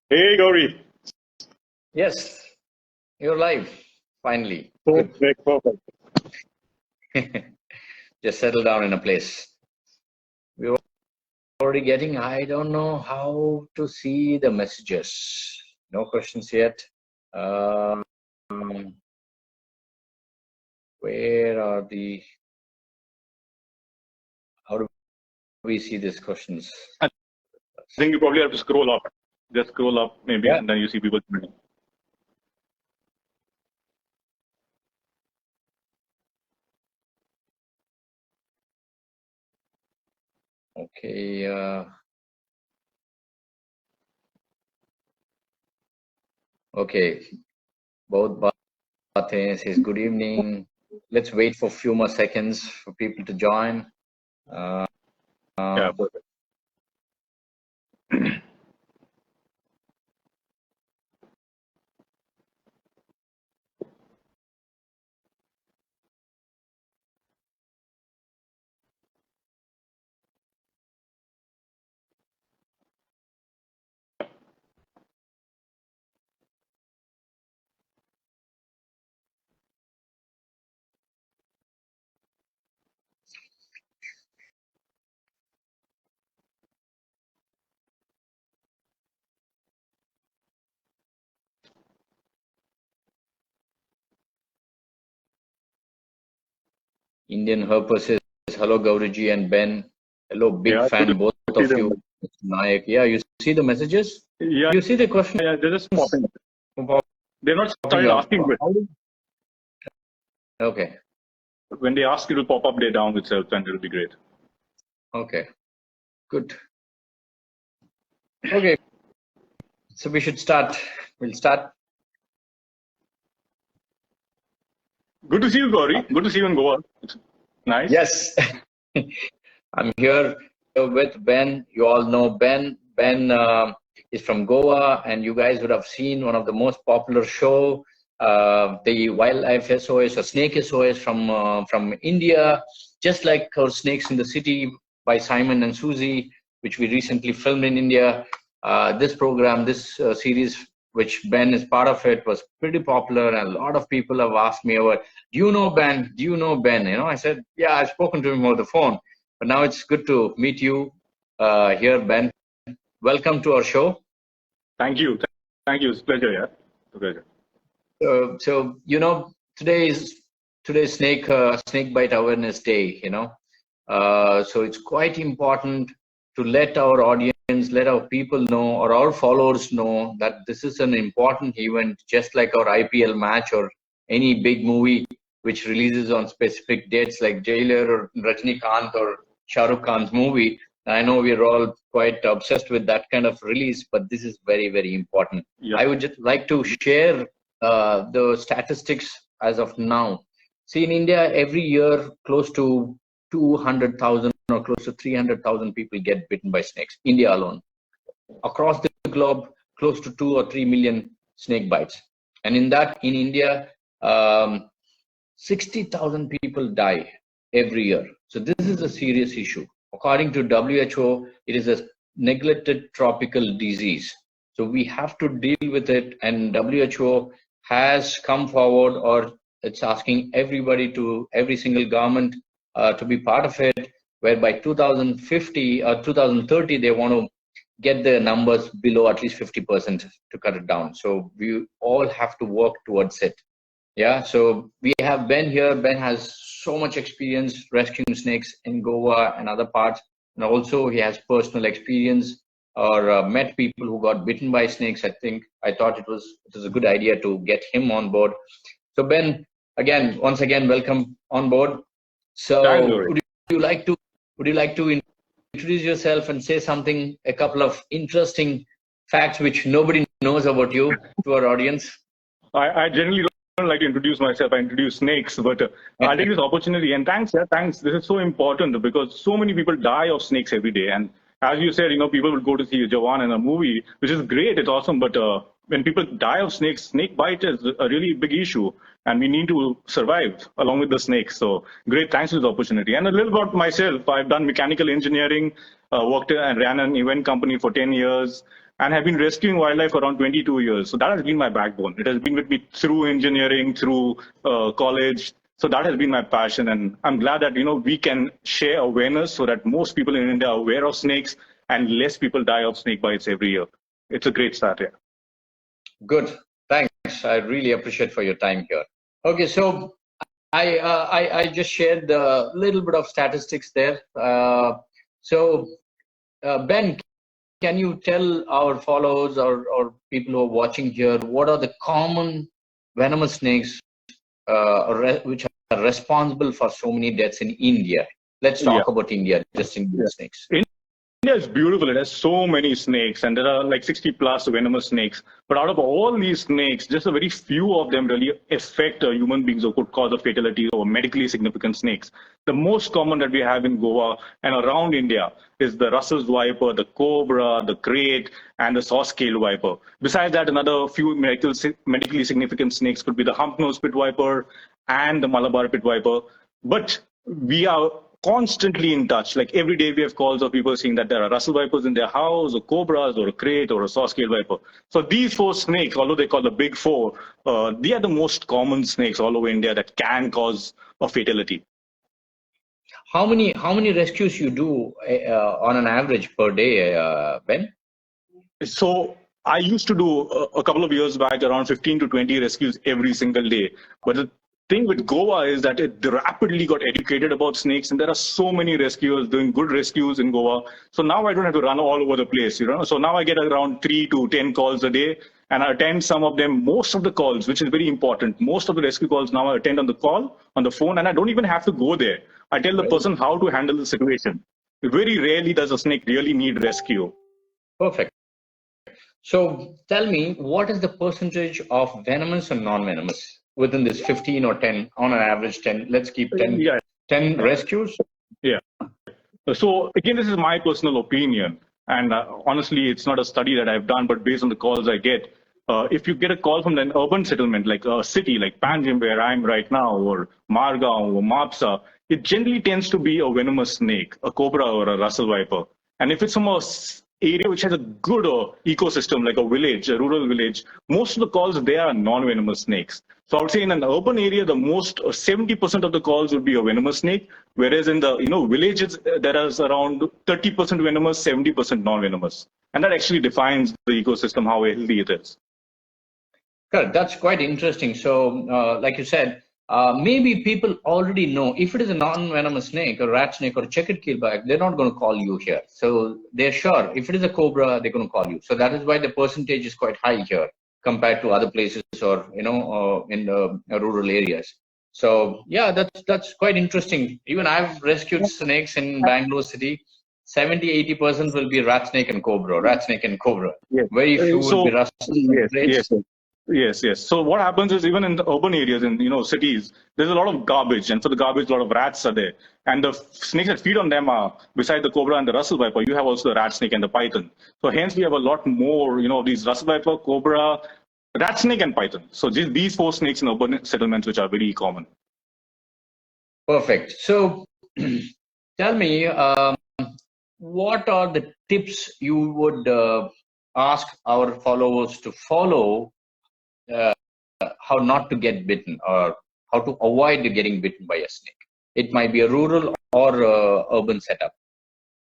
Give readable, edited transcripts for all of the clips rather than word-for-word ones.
Hey, Gowri. Yes, you're live, finally. Perfect. Just settle down in a place. We're already getting, I don't know how to see the messages. No questions yet. Where are the, how do we see these questions? I think you probably have to scroll up. Just scroll up, maybe, Yeah. and then you see people. Okay. Okay. Both Bate says good evening. Let's wait for a few more seconds for people to join. Yeah, perfect. Indian Herper says, hello, Gauriji and Ben. Hello, big Yeah, fan, both of you. Nayak. Yeah, you see the messages? Yeah. You see the question? Yeah, they're just popping. They're not started asking questions. Okay. When they ask, it will pop up there down itself, and it'll be great. Okay. Good. Okay. So we should start. We'll start. Good to see you, Gowri. Good to see you in Goa. It's nice. Yes. I'm here with Ben. You all know Ben. Ben is from Goa, and you guys would have seen one of the most popular show, the Wildlife SOS or Snake SOS from India, just like our Snakes in the City by Simon and Susie, which we recently filmed in India. This program, this series, which Ben is part of it, was pretty popular, and a lot of people have asked me over, do you know Ben? Do you know Ben? You know, I said, yeah, I've spoken to him over the phone. But now it's good to meet you here, Ben. Welcome to our show. Thank you. Thank you. It's a pleasure, yeah. It's a pleasure. So you know, today's Snakebite Awareness Day. You know, so it's quite important to let our audience, let our people know, or our followers know that this is an important event, just like our IPL match or any big movie which releases on specific dates like Jailer or Rajnikant or Shah Rukh Khan's movie. I know we're all quite obsessed with that kind of release, but this is very, very important. Yeah. I would just like to share the statistics as of now. See, in India, every year, close to 200,000 or close to 300,000 people get bitten by snakes. India alone. Across the globe, close to 2 or 3 million snake bites. And in India, 60,000 people die every year. So this is a serious issue. According to WHO, it is a neglected tropical disease. So we have to deal with it, and WHO has come forward, or it's asking everybody every single government to be part of it, where by 2050 or 2030, they want to get the numbers below at least 50% to cut it down. So we all have to work towards it. Yeah, so we have Ben here. Ben has so much experience rescuing snakes in Goa and other parts. And also he has personal experience or met people who got bitten by snakes. I thought it was a good idea to get him on board. So Ben, once again, welcome on board. So would you like to introduce yourself and say something, a couple of interesting facts which nobody knows about you to our audience? I generally don't like to introduce myself. I introduce snakes, but I'll take this opportunity. And thanks. This is so important because so many people die of snakes every day. And as you said, people will go to see Jawan in a movie, which is great. It's awesome. But when people die of snakes, snake bite is a really big issue. And we need to survive along with the snakes. So great. Thanks for this opportunity. And a little about myself. I've done mechanical engineering. worked and ran an event company for 10 years, and have been rescuing wildlife for around 22 years. So that has been my backbone. It has been with me through engineering, through college. So that has been my passion, and I'm glad that we can share awareness so that most people in India are aware of snakes and less people die of snake bites every year. It's a great start, yeah. Good, thanks. I really appreciate for your time here. Okay, so I just shared a little bit of statistics there. Ben, can you tell our followers or people who are watching here, what are the common venomous snakes which are responsible for so many deaths in India? Let's talk about India, just Indian snakes. India is beautiful. It has so many snakes, and there are like 60 plus venomous snakes. But out of all these snakes, just a very few of them really affect human beings or could cause a fatality or medically significant snakes. The most common that we have in Goa and around India is the Russell's viper, the cobra, the crate, and the saw-scale viper. Besides that, another few medically significant snakes could be the hump-nosed pit viper and the Malabar pit viper. But we are constantly in touch. Like every day we have calls of people saying that there are Russell vipers in their house, or cobras, or a crate, or a saw-scale viper. So these four snakes, although they call the big four, they are the most common snakes all over India that can cause a fatality. How many rescues you do on an average per day, Ben? So I used to do a couple of years back around 15 to 20 rescues every single day. But the thing with Goa is that it rapidly got educated about snakes, and there are so many rescuers doing good rescues in Goa. So now I don't have to run all over the place, So now I get around 3 to 10 calls a day, and I attend some of them, most of the calls, which is very important. Most of the rescue calls now I attend on the call, on the phone, and I don't even have to go there. I tell the person how to handle the situation. Very rarely does a snake really need rescue. Perfect. So tell me, what is the percentage of venomous and non-venomous within this 15 or 10, on an average 10, let's keep 10, 10 rescues? Yeah. So again, this is my personal opinion. And honestly, it's not a study that I've done, but based on the calls I get, if you get a call from an urban settlement, like a city like Panjim, where I'm right now, or Margao or Mapsa, it generally tends to be a venomous snake, a cobra or a Russell viper. And if it's from a area which has a good ecosystem, like a village, a rural village, most of the calls there are non-venomous snakes. So I would say in an urban area, the most 70% of the calls would be a venomous snake, whereas in the villages there is around 30% venomous, 70% non-venomous, and that actually defines the ecosystem, how healthy it is. Correct. That's quite interesting. So, like you said, maybe people already know if it is a non-venomous snake, a rat snake, or a checkered keelback, they're not going to call you here. So they're sure if it is a cobra, they're going to call you. So that is why the percentage is quite high here compared to other places, or in the rural areas. So yeah, that's quite interesting. Even I've rescued snakes in Bangalore city. 70-80% will be rat snake and cobra. Yes. Very few will be Russell. Yes. So what happens is, even in the urban areas, in cities, there's a lot of garbage, and for the garbage, a lot of rats are there. And the snakes that feed on them are, besides the cobra and the Russell viper, you have also the rat snake and the python. So hence we have a lot more, of these Russell viper, cobra, rat snake, and python. So these four snakes in urban settlements, which are very common. Perfect. So tell me, what are the tips you would ask our followers to follow? How not to get bitten, or how to avoid getting bitten by a snake? It might be a rural or urban setup.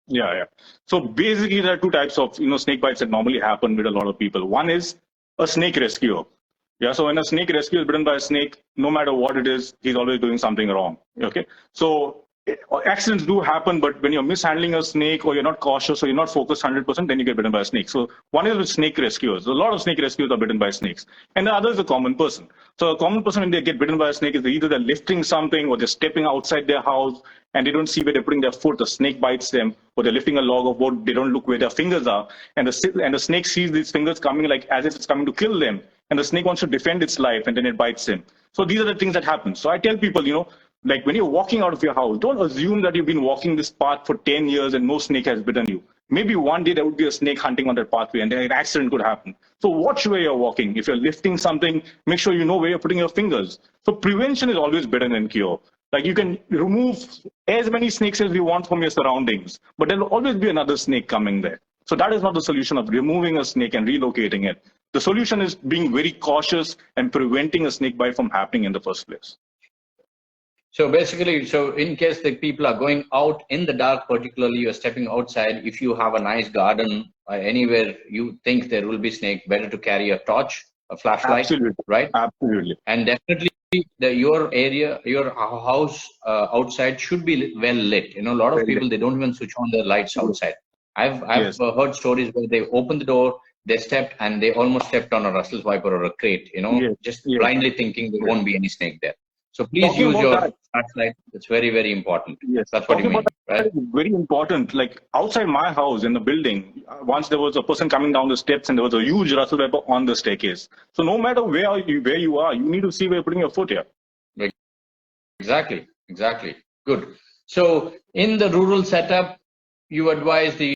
Yeah. So basically, there are two types of snake bites that normally happen with a lot of people. One is a snake rescuer. Yeah. So when a snake rescuer is bitten by a snake, no matter what it is, he's always doing something wrong. Okay. So accidents do happen, but when you're mishandling a snake, or you're not cautious, or you're not focused 100%, then you get bitten by a snake. So one is with snake rescuers. A lot of snake rescuers are bitten by snakes, and the other is a common person. So a common person, when they get bitten by a snake, is either they're lifting something, or they're stepping outside their house, and they don't see where they're putting their foot. The snake bites them, or they're lifting a log of wood. They don't look where their fingers are, and the snake sees these fingers coming, like as if it's coming to kill them, and the snake wants to defend its life, and then it bites him. So these are the things that happen. So I tell people, like when you're walking out of your house, don't assume that you've been walking this path for 10 years and no snake has bitten you. Maybe one day there would be a snake hunting on that pathway, and then an accident could happen. So watch where you're walking. If you're lifting something, make sure you know where you're putting your fingers. So prevention is always better than cure. Like you can remove as many snakes as you want from your surroundings, but there'll always be another snake coming there. So that is not the solution of removing a snake and relocating it. The solution is being very cautious and preventing a snake bite from happening in the first place. So basically, so in case the people are going out in the dark, particularly you're stepping outside, if you have a nice garden anywhere you think there will be snake, better to carry a torch, a flashlight, Absolutely. right? Absolutely. And definitely your area, your house outside should be well lit. You know, a lot of people, they don't even switch on the lights outside. I've Yes. heard stories where they opened the door, they stepped and they almost stepped on a Russell's viper or a crate, you know, Yes. just Yes. blindly thinking there won't be any snake there. So please Talking use about your that, flashlight. It's very, very important. yes. That's what you Talking mean, about right? that is very important. Like outside my house in the building, once there was a person coming down the steps and there was a huge Russell Viper on the staircase. So no matter where you are, you need to see where you're putting your foot here. Exactly, exactly. Good. So in the rural setup, you advise the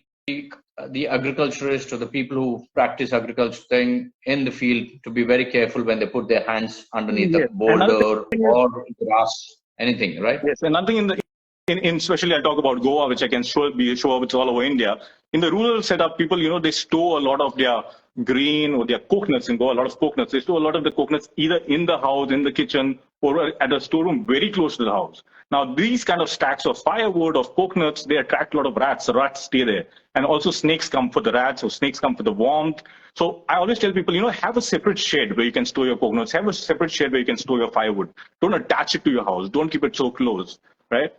agriculturists or the people who practice agriculture thing in the field to be very careful when they put their hands underneath a Yes. boulder or grass, anything, right? Yes, and nothing in especially I talk about Goa, which I can show up. It's all over India. In the rural setup, people they store a lot of their grain or their coconuts in Goa. A lot of coconuts. They store a lot of the coconuts either in the house, in the kitchen, or at a storeroom very close to the house. Now these kind of stacks of firewood of coconuts, they attract a lot of rats. The rats stay there, and also snakes come for the rats, or snakes come for the warmth. So I always tell people, have a separate shed where you can store your coconuts. Have a separate shed where you can store your firewood. Don't attach it to your house. Don't keep it so close, right?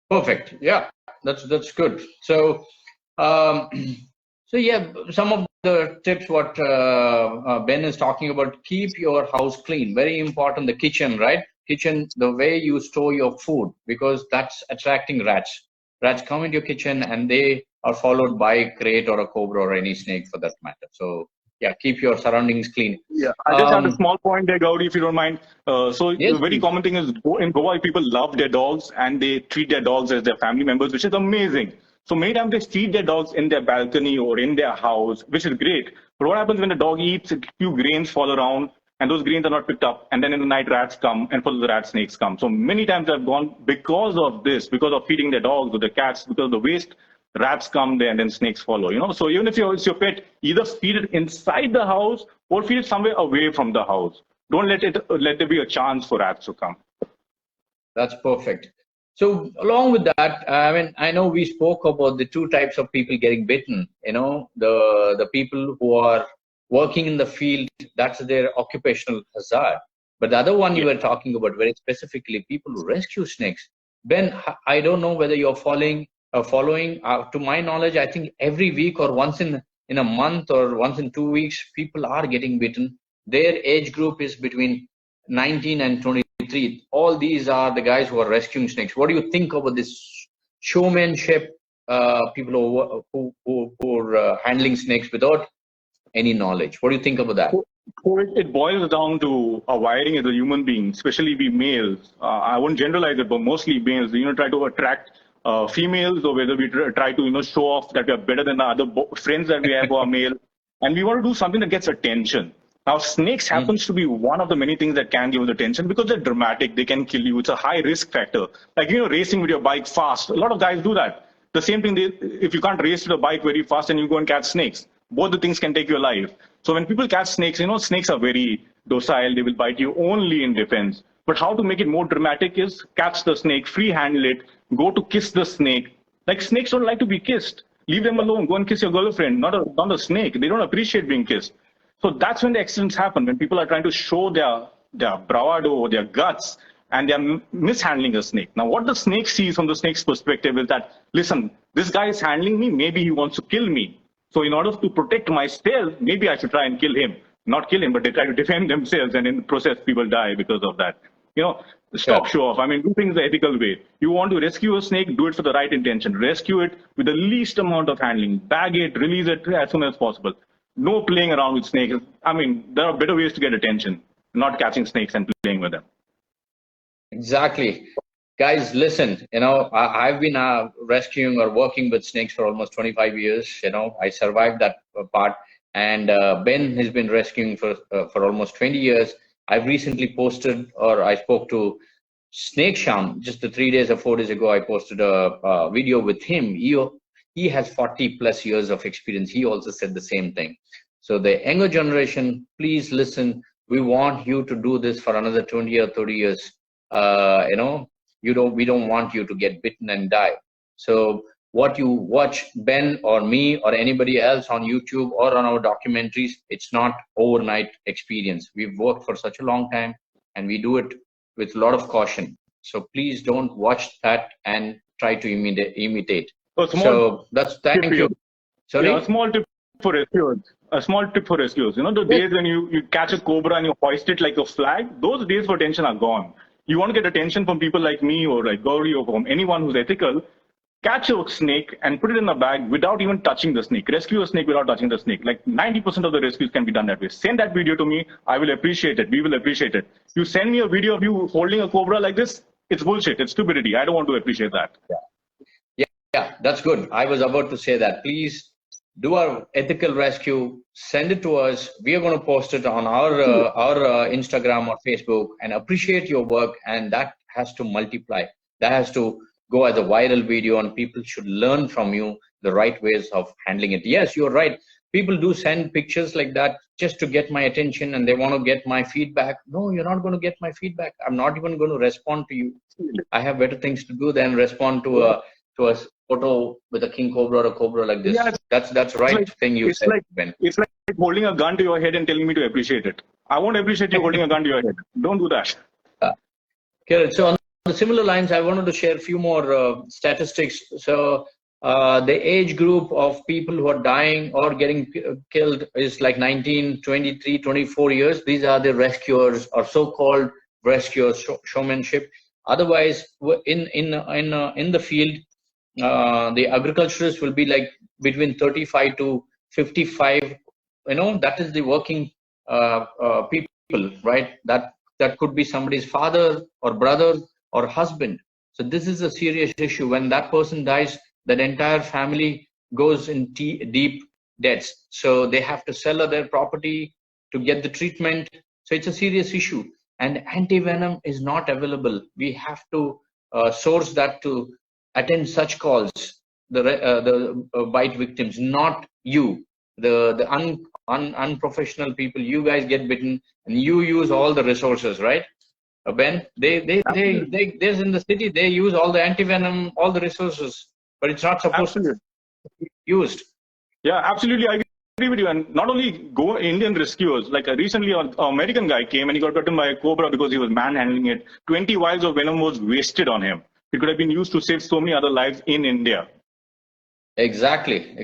Perfect. Yeah, that's good. So, so yeah, some of the tips what Ben is talking about: keep your house clean. Very important. The kitchen, right? Kitchen, the way you store your food, because that's attracting rats. Rats come into your kitchen and they are followed by a crate or a cobra or any snake for that matter. So yeah, keep your surroundings clean. Yeah, I just had a small point there, Gowri, if you don't mind. So Yes, the very please. common thing is in Goa, people love their dogs and they treat their dogs as their family members, which is amazing. So many times they feed their dogs in their balcony or in their house, which is great. But what happens when the dog eats, a few grains fall around and those grains are not picked up. And then in the night, rats come and for the rat snakes come. So many times I've gone because of this, because of feeding their dogs or the cats, because of the waste, rats come there and then snakes follow. So even if it's your pet, either feed it inside the house or feed it somewhere away from the house. Don't let there be a chance for rats to come. That's perfect. So along with that, I mean, I know we spoke about the two types of people getting bitten. The people who are working in the field, that's their occupational hazard. But the other one you were talking about very specifically, people who rescue snakes. Ben, I don't know whether you're following. To my knowledge, I think every week or once in a month or once in 2 weeks, people are getting bitten. Their age group is between 19 and 23. All these are the guys who are rescuing snakes. What do you think about this showmanship? People who are handling snakes without any knowledge. What do you think about that? So it boils down to our wiring as a human being, especially we males. I won't generalize it, but mostly males. Try to attract females, or whether we try to show off that we are better than the other friends that we have who are male, and we want to do something that gets attention. Now, snakes happens to be one of the many things that can give us attention because they're dramatic. They can kill you. It's a high risk factor. Like, racing with your bike fast. A lot of guys do that. The same thing, if you can't race with a bike very fast and you go and catch snakes, both the things can take your life. So when people catch snakes, snakes are very docile. They will bite you only in defense. But how to make it more dramatic is catch the snake, free handle it, go to kiss the snake. Like, snakes don't like to be kissed. Leave them alone. Go and kiss your girlfriend, not a snake. They don't appreciate being kissed. So that's when the accidents happen, when people are trying to show their bravado or their guts and they're mishandling a snake. Now, what the snake sees from the snake's perspective is that, listen, this guy is handling me. Maybe he wants to kill me. So in order to protect myself, maybe I should try and kill him. Not kill him, but they try to defend themselves. And in the process, people die because of that. Stop show off. I mean, do things the ethical way. You want to rescue a snake, do it for the right intention. Rescue it with the least amount of handling. Bag it, release it as soon as possible. No playing around with snakes. I mean, there are better ways to get attention, not catching snakes and playing with them. Exactly. Guys, listen, I've been rescuing or working with snakes for almost 25 years. I survived that part. And Ben has been rescuing for almost 20 years. I've recently posted, or I spoke to Snake Sham, just the 3 days or 4 days ago, I posted a video with him. He has 40 plus years of experience. He also said the same thing. So the younger generation, please listen. We want you to do this for another 20 or 30 years. We don't want you to get bitten and die. So what you watch, Ben or me or anybody else on YouTube or on our documentaries, it's not overnight experience. We've worked for such a long time, and we do it with a lot of caution. So please don't watch that and try to imitate. So that's, thank you. Sorry? Yeah, a small tip for rescuers. A small tip for rescuers. The days when you catch a cobra and you hoist it like a flag, those days for attention are gone. You want to get attention from people like me or like Gowri or from anyone who's ethical. Catch a snake and put it in a bag without even touching the snake. Rescue a snake without touching the snake. Like 90% of the rescues can be done that way. Send that video to me. I will appreciate it. We will appreciate it. You send me a video of you holding a cobra like this, it's bullshit. It's stupidity. I don't want to appreciate that. Yeah, that's good. I was about to say that. Please do our ethical rescue. Send it to us. We are going to post it on our Instagram or Facebook, and appreciate your work. And that has to multiply. That has to go as a viral video, and people should learn from you the right ways of handling it. Yes, you're right. People do send pictures like that just to get my attention, and they want to get my feedback. No, you're not going to get my feedback. I'm not even going to respond to you. I have better things to do than respond to a photo with a king cobra or a cobra like this. Yeah, that's right thing you said, Ben. It's like holding a gun to your head and telling me to appreciate it. I won't appreciate you holding a gun to your head. Don't do that. Okay, so on the similar lines, I wanted to share a few more statistics. So the age group of people who are dying or getting killed is like 19, 23, 24 years. These are the rescuers or so-called rescuers, showmanship. Otherwise, in the field, the agriculturists will be like between 35 to 55. That is the working people, right? That could be somebody's father or brother or husband. So this is a serious issue. When that person dies, that entire family goes in deep debts. So they have to sell their property to get the treatment. So it's a serious issue. And anti-venom is not available. We have to source that to attend such calls, the bite victims, not you, the unprofessional people. You guys get bitten and you use all the resources, right? Ben, there's in the city, they use all the anti-venom, all the resources, but it's not supposed to be used. Yeah, absolutely. I agree with you. And not only Indian rescuers, like recently an American guy came and he got bitten by a cobra because he was manhandling it. 20 vials of venom was wasted on him. It could have been used to save so many other lives in India. Exactly.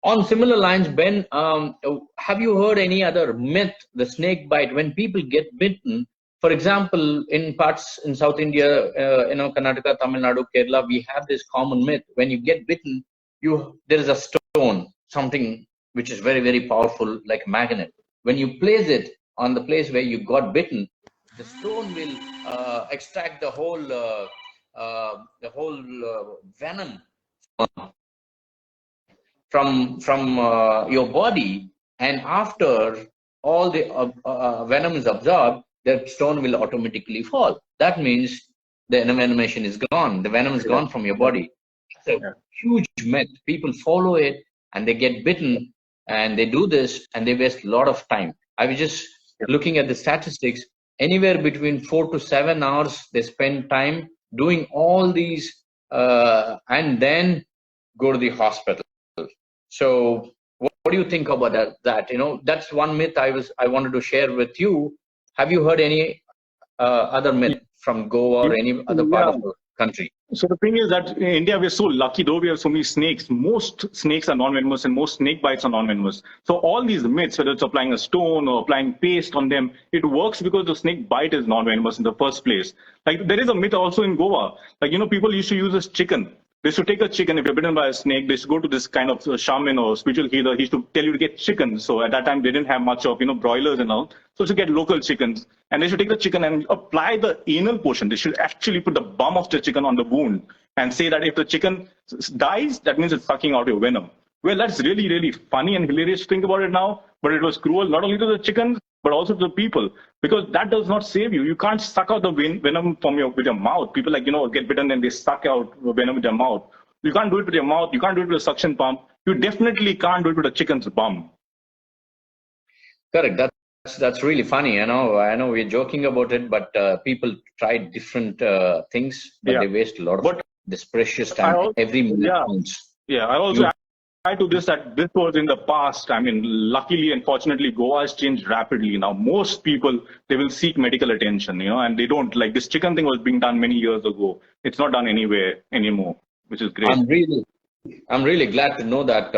On similar lines, Ben, have you heard any other myth, the snake bite? When people get bitten, for example, in parts in South India, Karnataka, Tamil Nadu, Kerala, we have this common myth. When you get bitten, there is a stone, something which is very, very powerful, like a magnet. When you place it on the place where you got bitten, the stone will extract the whole venom from your body, and after all the venom is absorbed, the stone will automatically fall. That means the envenomation is gone. The venom is gone from your body. It's a huge myth. People follow it and they get bitten, and they do this and they waste a lot of time. I was just looking at the statistics. Anywhere between 4 to 7 hours they spend time doing all these and then go to the hospital. So what do you think about that? That's one myth I wanted to share with you. Have you heard any other myth from Goa or any other part of the country? So the thing is that in India, we're so lucky, though we have so many snakes. Most snakes are non-venomous and most snake bites are non-venomous. So all these myths, whether it's applying a stone or applying paste on them, it works because the snake bite is non-venomous in the first place. Like there is a myth also in Goa. Like, people used to use this chicken. They should take a chicken. If you're bitten by a snake, they should go to this kind of shaman or spiritual healer. He used to tell you to get chicken. So at that time, they didn't have much of, broilers and all. So to get local chickens. And they should take the chicken and apply the anal portion. They should actually put the bum of the chicken on the wound and say that if the chicken dies, that means it's sucking out your venom. Well, that's really, really funny and hilarious to think about it now. But it was cruel, not only to the chickens, but also to the people, because that does not save you. You can't suck out the venom from with your mouth. People like, get bitten and they suck out venom with their mouth. You can't do it with your mouth. You can't do it with a suction pump. You definitely can't do it with a chicken's bum. Correct. That's really funny. I know we're joking about it, but people try different things, but they waste a lot of this precious time. Every minute counts. Yeah, I also add to this that this was in the past. I mean, luckily and fortunately, Goa has changed rapidly. Now, most people, they will seek medical attention, and they don't, like this chicken thing was being done many years ago. It's not done anywhere anymore, which is great. I'm really glad to know that,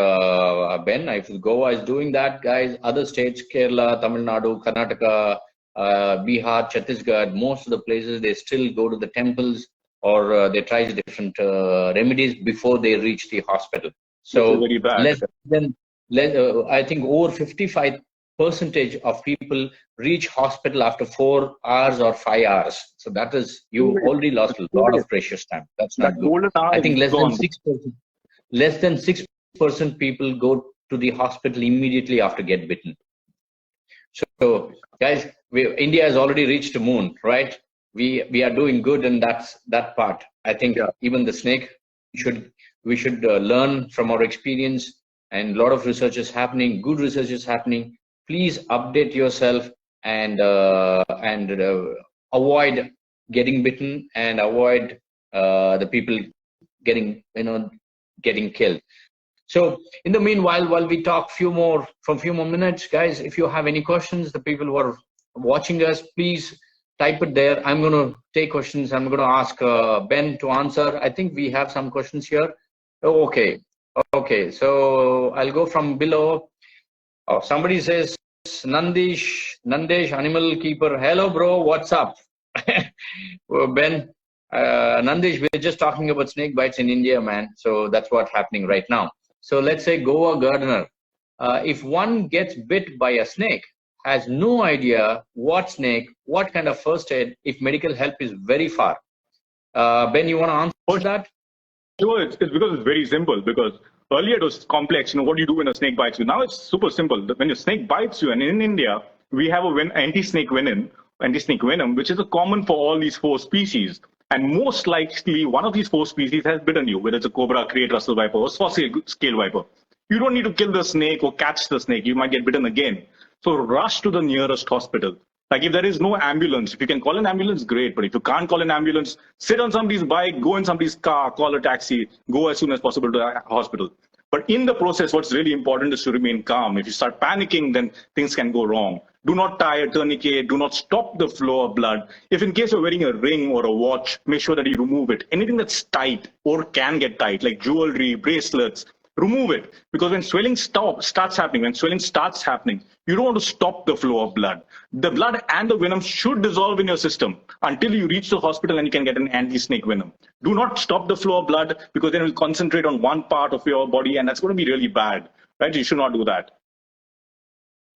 Ben. If Goa is doing that, guys, other states, Kerala, Tamil Nadu, Karnataka, Bihar, Chhattisgarh, most of the places, they still go to the temples or they try different remedies before they reach the hospital. So very bad. I think over 55% of people reach hospital after 4 hours or 5 hours. So that is, you already lost a lot of precious time. That's not good. I think less than 6% people go to the hospital immediately after get bitten. So guys, India has already reached the moon, right? We are doing good, and that's that part. I think even the snake, we should learn from our experience, and a lot of research is happening, good research is happening. Please update yourself and avoid getting bitten and avoid the people getting killed. So in the meanwhile, while we talk few more minutes, guys, if you have any questions, the people who are watching us, please type it there. I'm going to take questions. I'm going to ask Ben to answer. I think we have some questions here. Okay. So I'll go from below. Somebody says, Nandesh, animal keeper. Hello, bro. What's up? Ben, Nandesh, we're just talking about snake bites in India, man. So that's what's happening right now. So let's say Goa gardener. If one gets bit by a snake, has no idea what snake, what kind of first aid, if medical help is very far. Ben, you want to answer that? Sure, it's because it's very simple. Because earlier it was complex. What do you do when a snake bites you? Now it's super simple. When a snake bites you, and in India we have a anti-snake venom, which is a common for all these 4 species. And most likely one of these 4 species has bitten you, whether it's a cobra, crate, Russell viper, or scale viper. You don't need to kill the snake or catch the snake. You might get bitten again. So rush to the nearest hospital. Like if there is no ambulance, if you can call an ambulance, great. But if you can't call an ambulance, sit on somebody's bike, go in somebody's car, call a taxi, go as soon as possible to a hospital. But in the process, what's really important is to remain calm. If you start panicking, then things can go wrong. Do not tie a tourniquet. Do not stop the flow of blood. If in case you're wearing a ring or a watch, make sure that you remove it. Anything that's tight or can get tight, like jewelry, bracelets, remove it. Because when swelling starts happening, you don't want to stop the flow of blood. The blood and the venom should dissolve in your system until you reach the hospital and you can get an anti-snake venom. Do not stop the flow of blood, because then it will concentrate on one part of your body, and that's going to be really bad. Right? You should not do that.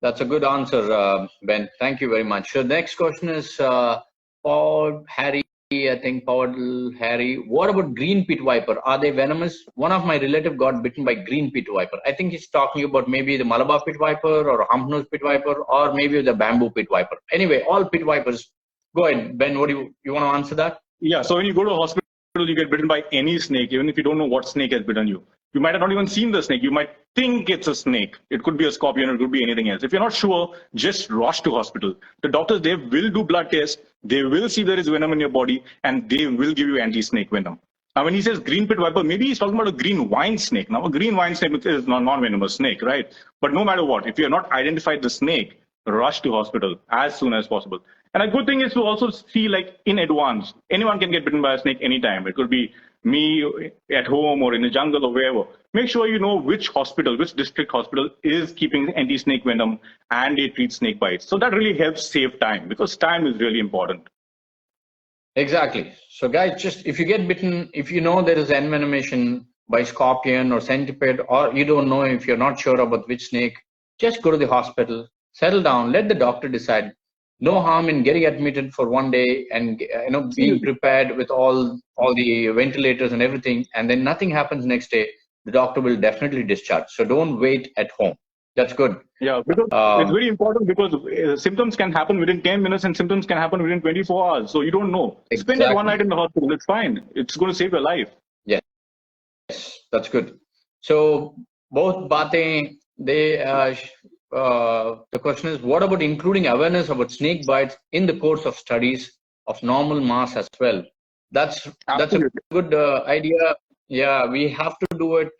That's a good answer, Ben. Thank you very much. So next question is Paul Harry. I think Paul Harry. What about green pit viper? Are they venomous? One of my relative got bitten by green pit viper. I think he's talking about maybe the Malabar pit viper or hump nose pit viper or maybe the bamboo pit viper. Anyway, all pit vipers. Go ahead, Ben. What do you want to answer that? Yeah. So when you go to a hospital, you get bitten by any snake, even if you don't know what snake has bitten you. You might have not even seen the snake. You might think it's a snake. It could be a scorpion. It could be anything else. If you're not sure, just rush to hospital. The doctors, they will do blood tests. They will see there is venom in your body, and they will give you anti-snake venom. Now, when he says green pit viper, maybe he's talking about a green wine snake. Now, a green wine snake is non-venomous snake, right? But no matter what, if you have not identified the snake, rush to hospital as soon as possible. And a good thing is to also see, like, in advance. Anyone can get bitten by a snake anytime. It could be me at home or in the jungle or wherever. Make sure you know which hospital, which district hospital is keeping anti-snake venom and they treat snake bites. So that really helps save time, because time is really important. Exactly. So guys, just if you get bitten, if you know there is envenomation by scorpion or centipede, or you don't know, if you're not sure about which snake, just go to the hospital, settle down, let the doctor decide. No harm in getting admitted for one day and being prepared with all the ventilators and everything, and then nothing happens next day. The doctor will definitely discharge. So don't wait at home. That's good. Yeah, because it's very important because symptoms can happen within 10 minutes and symptoms can happen within 24 hours. So you don't know. Spend it one night Exactly. in the hospital. It's fine. It's going to save your life. Yes, that's good. So both Bate, the question is, what about including awareness about snake bites in the course of studies of normal mass as well? That's a Absolutely. good idea. Yeah, we have to do it.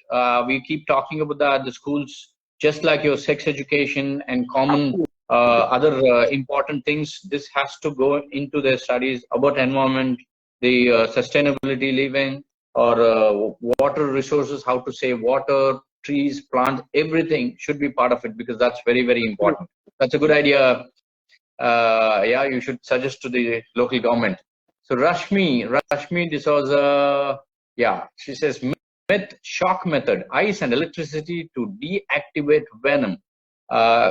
We keep talking about that. The schools, just like your sex education and common Absolutely. other important things, this has to go into their studies about environment, the sustainability living, or water resources, how to save water, trees, plants, everything should be part of it, because that's very, very important. That's a good idea. Yeah, you should suggest to the local government. So Rashmi D'Souza, yeah, she says shock method, ice and electricity to deactivate venom.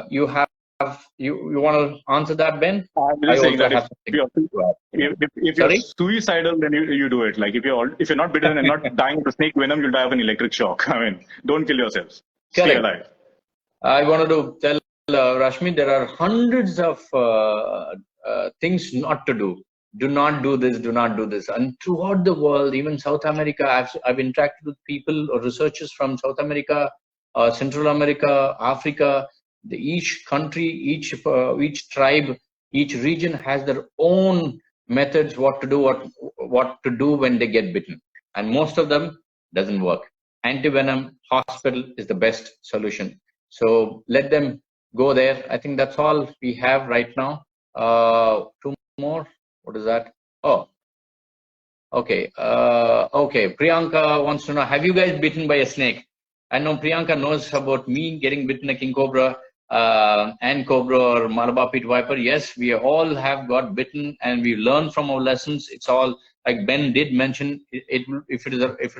You want to answer that, Ben? I'm I just saying also that have something to add. if you're Sorry? suicidal, then you do it. Like if you're not bitten and not dying of the snake venom, you'll die of an electric shock. I mean, don't kill yourselves. Stay Correct. alive. I wanted to tell Rashmi, there are hundreds of things not to do. Do not do this, do not do this. And throughout the world, even South America, I've interacted with people or researchers from South America, Central America, Africa. Each country, each tribe, each region has their own methods what to do when they get bitten. And most of them doesn't work. Antivenom hospital is the best solution. So let them go there. I think that's all we have right now. Two more. What is that? Oh, okay. Okay. Priyanka wants to know, have you guys bitten by a snake? I know Priyanka knows about me getting bitten a king cobra, and cobra or Malabar pit viper. Yes, we all have got bitten, and we learn from our lessons. It's all like Ben did mention. If it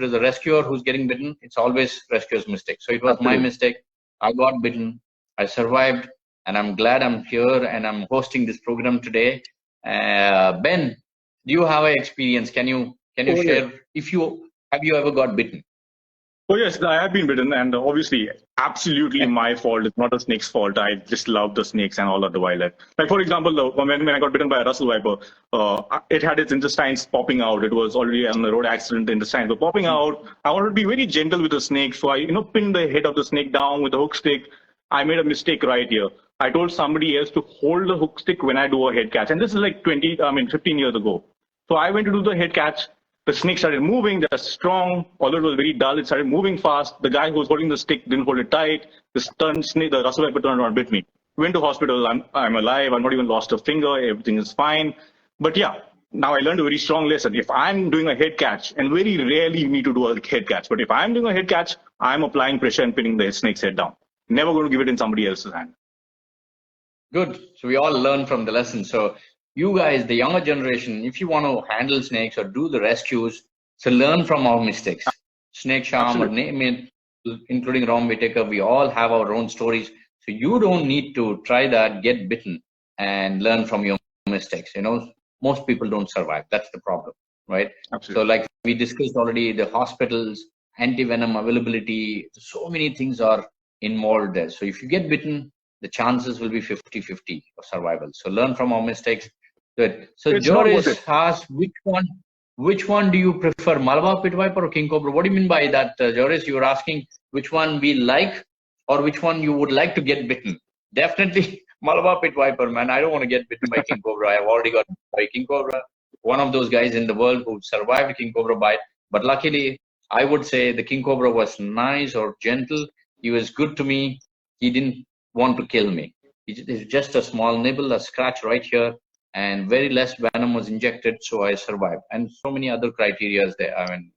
is a rescuer who's getting bitten, it's always rescuer's mistake. So it was my Absolutely. mistake. I got bitten. I survived, and I'm glad I'm here and I'm hosting this program today. Ben, do you have an experience? Can you Oh, yes. share if you have you ever got bitten? Oh, yes, I have been bitten, and obviously, absolutely my fault. It's not the snake's fault. I just love the snakes and all other wildlife. Like, for example, when I got bitten by a Russell viper, it had its intestines popping out. It was already on the road accident. The intestines were popping out. I wanted to be very gentle with the snake, so I, pinned the head of the snake down with a hook stick. I made a mistake right here. I told somebody else to hold the hook stick when I do a head catch, and this is like 15 years ago. So I went to do the head catch. The snake started moving. They're strong. Although it was very dull, it started moving fast. The guy who was holding the stick didn't hold it tight. The Russell viper turned around and bit me. Went to hospital. I'm alive. I'm not even lost a finger. Everything is fine. But yeah, now I learned a very strong lesson. If I'm doing a head catch, and very rarely you need to do a head catch, but if I'm doing a head catch, I'm applying pressure and pinning the snake's head down. Never going to give it in somebody else's hand. Good. So we all learn from the lesson. So you guys, the younger generation, if you want to handle snakes or do the rescues, so learn from our mistakes. Snake charm or name it, including Ram Whitaker, we all have our own stories. So you don't need to try that, get bitten, and learn from your mistakes. Most people don't survive. That's the problem, right? Absolutely. So like we discussed already, the hospitals, anti-venom availability, so many things are involved there. So if you get bitten, the chances will be 50-50 of survival. So learn from our mistakes. Good. So It's not worth Joris it. asks, which one do you prefer, Malabar pit viper or king cobra? What do you mean by that, Joris? You were asking which one we like or which one you would like to get bitten. Definitely Malabar pit viper, man. I don't want to get bitten by king cobra. I've already got bitten by king cobra. One of those guys in the world who survived king cobra bite. But luckily, I would say the king cobra was nice or gentle. He was good to me. He didn't want to kill me. It's just a small nibble, a scratch right here, and very less venom was injected, so I survived. And so many other criterias there. I mean,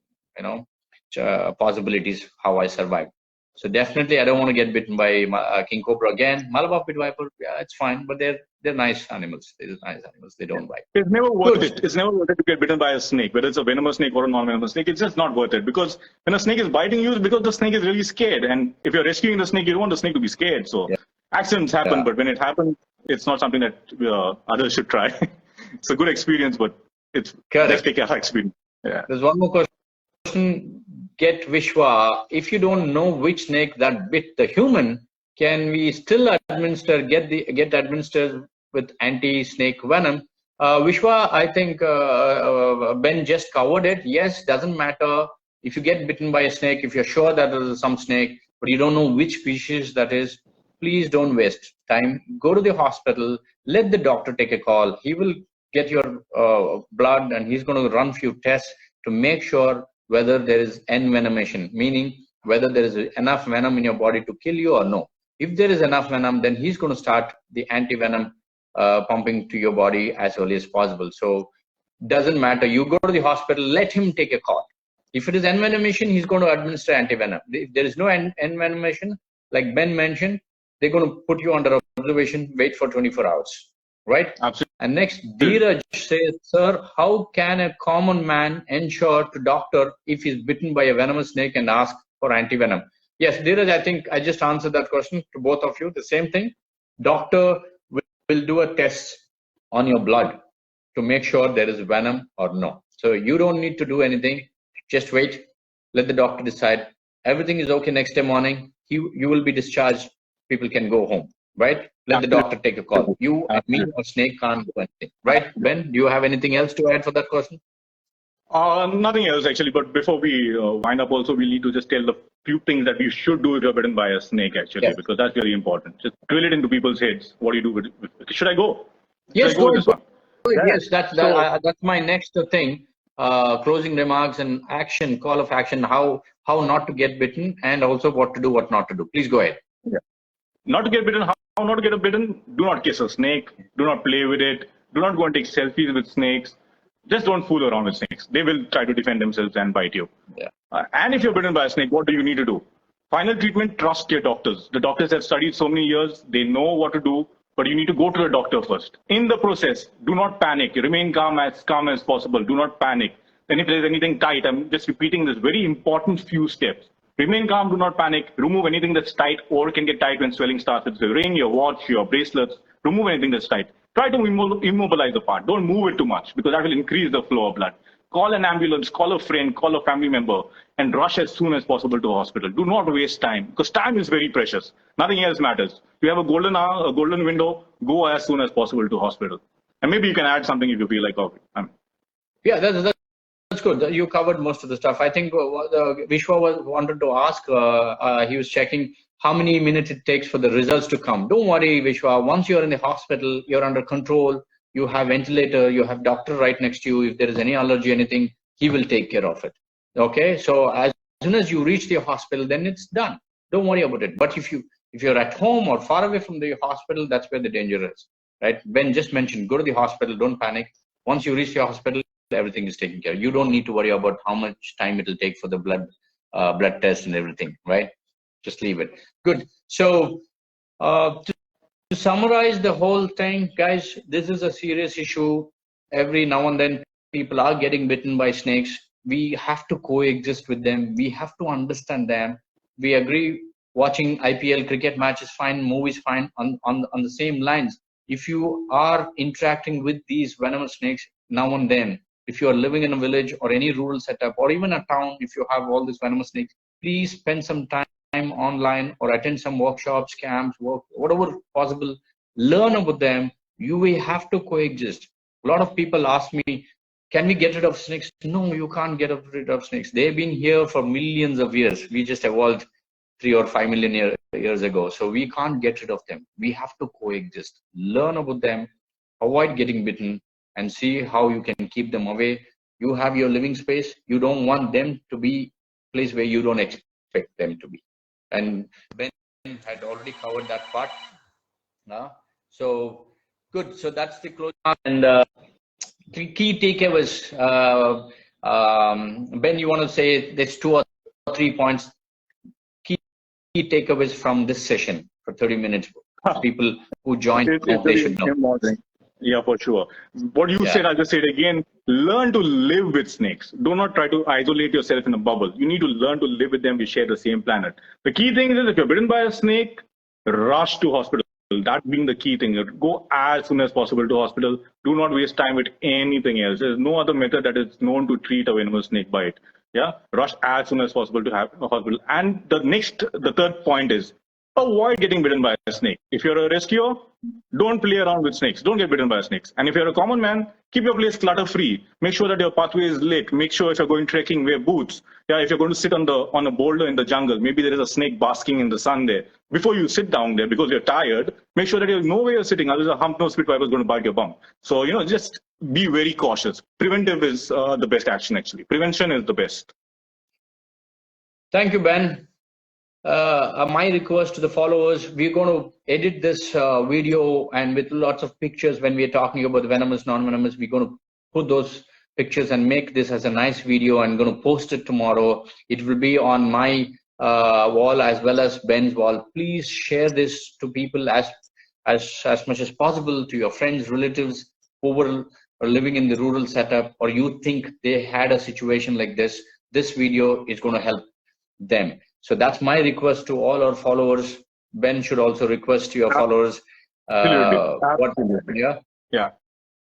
possibilities how I survived. So definitely, I don't want to get bitten by king cobra again. Malabar pit viper, yeah, it's fine, but they're nice animals. They're nice animals. They don't bite. It's never worth Good. it. It's never worth it to get bitten by a snake, whether it's a venomous snake or a non-venomous snake. It's just not worth it, because when a snake is biting you, it's because the snake is really scared. And if you're rescuing the snake, you don't want the snake to be scared. So Yeah. accidents happen, Yeah. but when it happens, it's not something that others should try. It's a good experience, but it's just take care experience. Yeah. There's one more question. Get Vishwa. If you don't know which snake that bit the human, can we still get administered with anti-snake venom? Vishwa, I think Ben just covered it. Yes, doesn't matter if you get bitten by a snake, if you're sure that there is some snake, but you don't know which species that is, please don't waste time. Go to the hospital, let the doctor take a call. He will get your blood and he's going to run few tests to make sure whether there is envenomation, meaning whether there is enough venom in your body to kill you or no. If there is enough venom, then he's going to start the anti-venom pumping to your body as early as possible. So doesn't matter. You go to the hospital, let him take a call. If it is envenomation, he's going to administer anti-venom. If there is no envenomation, like Ben mentioned, they're going to put you under observation, wait for 24 hours, right? Absolutely. And next, Dheeraj says, sir, how can a common man ensure to doctor if he's bitten by a venomous snake and ask for anti-venom? Yes, Dheeraj, I think I just answered that question to both of you. The same thing. Doctor will do a test on your blood to make sure there is venom or no. So you don't need to do anything. Just wait. Let the doctor decide. Everything is okay next day morning. You will be discharged. People can go home, right? Let the doctor take a call. You and me or snake can't do anything, right? Ben, do you have anything else to add for that question? Nothing else actually, but before we wind up also, we need to just tell the few things that we should do if you're bitten by a snake actually, yes, because that's very important. Just drill it into people's heads. What do you do with it? Should I go? Yes, go with this one? Yes, that's my next thing. Closing remarks and action, call of action, how not to get bitten and also what to do, what not to do. Please go ahead. Yeah. Not to get bitten, how not to get bitten? Do not kiss a snake. Do not play with it. Do not go and take selfies with snakes. Just don't fool around with snakes. They will try to defend themselves and bite you. Yeah. And if you're bitten by a snake, what do you need to do? Final treatment, trust your doctors. The doctors have studied so many years. They know what to do, but you need to go to the doctor first. In the process, do not panic. Remain calm as possible. Do not panic. Then if there's anything tight, I'm just repeating this very important few steps. Remain calm, do not panic. Remove anything that's tight or can get tight when swelling starts. It's your ring, your watch, your bracelets. Remove anything that's tight. Try to immobilize the part. Don't move it too much because that will increase the flow of blood. Call an ambulance, call a friend, call a family member, and rush as soon as possible to a hospital. Do not waste time because time is very precious. Nothing else matters. You have a golden hour, a golden window, go as soon as possible to hospital. And maybe you can add something if you feel like coffee. Yeah, that's good. You covered most of the stuff. I think Vishwa wanted to ask, he was checking how many minutes it takes for the results to come. Don't worry, Vishwa. Once you're in the hospital, you're under control. You have ventilator, you have doctor right next to you. If there is any allergy, anything, he will take care of it. Okay, so as soon as you reach the hospital, then it's done. Don't worry about it. But if you're at home or far away from the hospital, that's where the danger is, right? Ben just mentioned, go to the hospital, don't panic. Once you reach the hospital, everything is taken care of. You don't need to worry about how much time it will take for the blood test and everything, right? Just leave it. Good. So to summarize the whole thing, guys, this is a serious issue. Every now and then people are getting bitten by snakes. We have to coexist with them. We have to understand them. We agree watching IPL cricket matches fine, movies fine, on the same lines. If you are interacting with these venomous snakes now and then, if you are living in a village or any rural setup or even a town, if you have all these venomous snakes, please spend some time online or attend some workshops, camps, whatever possible. Learn about them. You will have to coexist. A lot of people ask me, can we get rid of snakes? No, you can't get rid of snakes. They've been here for millions of years. We just evolved 3 or 5 million years ago. So we can't get rid of them. We have to coexist. Learn about them, avoid getting bitten, and see how you can keep them away. You have your living space. You don't want them to be a place where you don't expect them to be. And Ben had already covered that part. So good. So that's the close. And key takeaways. Ben, you want to say there's 2 or 3 points. Key takeaways from this session for 30 minutes. People who joined, they should know. Yeah, for sure. What you said, I'll just say it again. Learn to live with snakes. Do not try to isolate yourself in a bubble. You need to learn to live with them. We share the same planet. The key thing is if you're bitten by a snake, rush to hospital. That being the key thing. Go as soon as possible to hospital. Do not waste time with anything else. There's no other method that is known to treat a venomous snake bite. Yeah, rush as soon as possible to have a hospital. And the third point is avoid getting bitten by a snake. If you're a rescuer, don't play around with snakes. Don't get bitten by snakes. And if you're a common man, keep your place clutter free. Make sure that your pathway is lit. Make sure if you're going trekking, wear boots. Yeah, if you're going to sit on a boulder in the jungle, maybe there is a snake basking in the sun there. Before you sit down there because you're tired, make sure that you know where you're sitting. Otherwise, a hump-nosed pit viper is going to bite your bum. So, just be very cautious. Preventive is the best action, actually. Prevention is the best. Thank you, Ben. My request to the followers, we're going to edit this video and with lots of pictures when we're talking about the venomous, non-venomous, we're going to put those pictures and make this as a nice video and going to post it tomorrow. It will be on my wall as well as Ben's wall. Please share this to people as much as possible, to your friends, relatives who are living in the rural setup, or you think they had a situation like this. This video is going to help them. So that's my request to all our followers. Ben should also request to your followers. Absolutely. Yeah.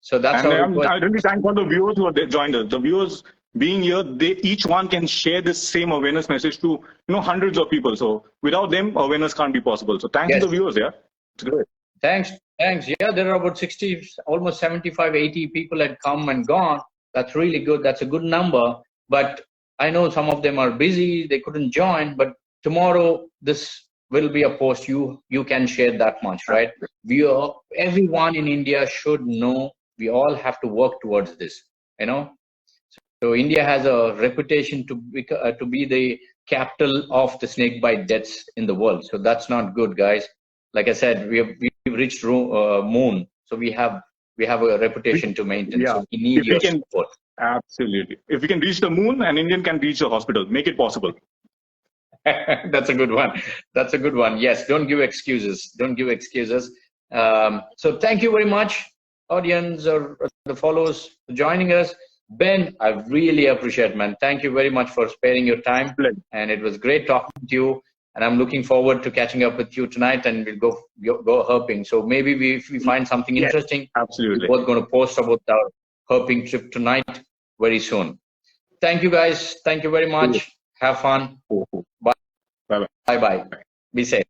So that's how. I really thank all the viewers who have joined us. The viewers being here, each one can share this same awareness message to hundreds of people. So without them, awareness can't be possible. So thanks to the viewers. Yeah, it's great. Thanks. Yeah, there are about 60, almost 75, 80 people had come and gone. That's really good. That's a good number. But I know some of them are busy, they couldn't join, but tomorrow this will be a post. You can share that much, right? Everyone in India should know. We all have to work towards this, So India has a reputation to be the capital of the snakebite deaths in the world. So that's not good, guys. Like I said, we've reached moon, so we have a reputation to maintain. Yeah. So we need your support. Absolutely. If we can reach the moon, an Indian can reach the hospital. Make it possible. That's a good one. That's a good one. Yes. Don't give excuses. Don't give excuses. So thank you very much, audience or the followers, for joining us. Ben, I really appreciate, man. Thank you very much for sparing your time. And it was great talking to you. And I'm looking forward to catching up with you tonight, and we'll go herping. So maybe if we find something interesting, absolutely, we're both going to post about our herping trip tonight very soon. Thank you, guys. Thank you very much. Have fun. Bye. Bye. Bye. Be safe.